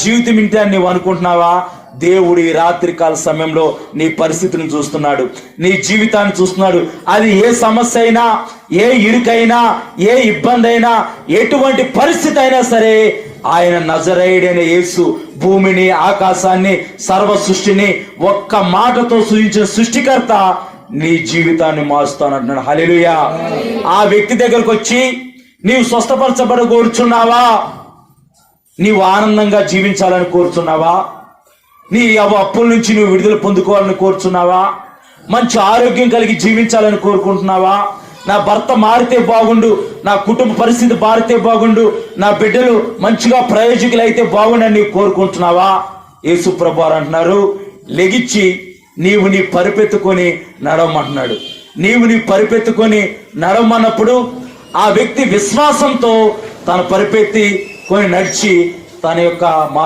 జీవితం ఇంతే అని నీవు అనుకుంటున్నావా? దేవుడు ఈ రాత్రికాల సమయంలో నీ పరిస్థితిని చూస్తున్నాడు, నీ జీవితాన్ని చూస్తున్నాడు. అది ఏ సమస్య అయినా, ఏ ఇరుకైనా, ఏ ఇబ్బంది అయినా, ఎటువంటి పరిస్థితి అయినా సరే, ఆయన నజరేయుడైన యేసు భూమిని, ఆకాశాన్ని, సర్వ సృష్టిని ఒక్క మాటతో సృజించిన సృష్టికర్త నీ జీవితాన్ని మారుస్తానంటున్నాడు. హల్లెలూయా. ఆ వ్యక్తి దగ్గరకు వచ్చి నీవు స్వస్థపరచబడ కోరుచున్నావా? నీవు ఆనందంగా జీవించాలని కోరుచున్నావా? నీ అప్పుల నుంచి నువ్వు విడుదల పొందుకోవాలని కోరుచున్నావా? మంచి ఆరోగ్యం కలిగి జీవించాలని కోరుకుంటున్నావా? నా భర్త మారితే బాగుండు, నా కుటుంబ పరిస్థితి మారితే బాగుండు, నా బిడ్డలు మంచిగా ప్రయోజకులు అయితే బాగుండని నీవు కోరుకుంటున్నావా? యేసు ప్రభువారు అంటున్నారు, లెగిచ్చి నీవు నీ పరిపెత్తుకొని నడవమంటున్నాడు. నీవు నీ పరిపెత్తుకొని నడవమన్నప్పుడు ఆ వ్యక్తి విశ్వాసంతో తన పరిపెత్తి కొని నడిచి తన యొక్క